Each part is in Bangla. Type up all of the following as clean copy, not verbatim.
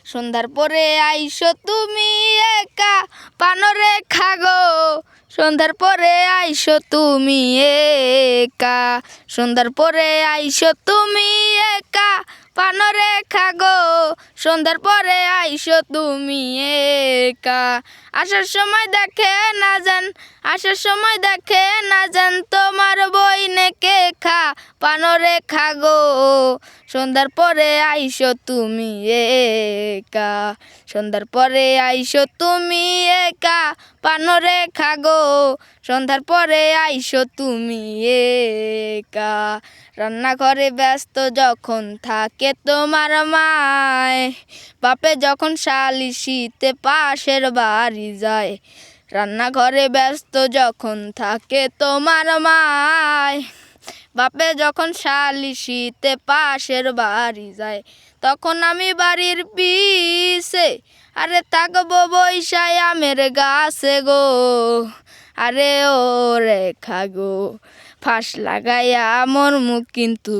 সন্ধ্যার পরে আইসো তুমি একা পানরে খাগো সন্ধ্যার পরে আইসো তুমি একা সন্ধ্যার পরে আইসো তুমি একা পানরে খাগো সন্ধ্যার পরে আইসো তুমি একা আসার সময় দেখে না যান আসার সময় দেখে না যান তোমার বইনেকে খা পানরে খাগো সন্ধ্যার পরে আইসো তুমি একা সন্ধ্যার পরে আইসো তুমি একা পানরে খাগো সন্ধ্যার পরে আইসো তুমি একা রান্নাঘরে ব্যস্ত যখন থাকে তোমার মায় বাপে যখন শালিশিতে পাশের বাড়ি যায় রান্নাঘরে ব্যস্ত যখন থাকে তোমার মায় বাপে যখন শালিশিতে পাশের বাড়ি যায় তখন আমি বাড়ির পিছে আরে থাকবো বৈশায় আমের গাছে গো আরে ও রেখা গো ফাঁস লাগাইয়া মোর মুখ কিন্তু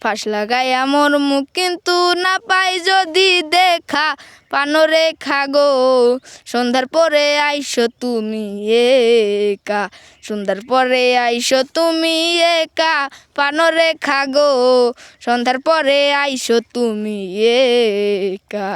ফাঁস লাগাইয়া মোর মুখ কিন্তু না পাই যদি দেখা পানরে খাগো সন্ধ্যার পরে আইসো তুমি একা সন্ধ্যার পরে আইসো তুমি একা পানরে খাগো সন্ধ্যার পরে আইসো তুমি একা।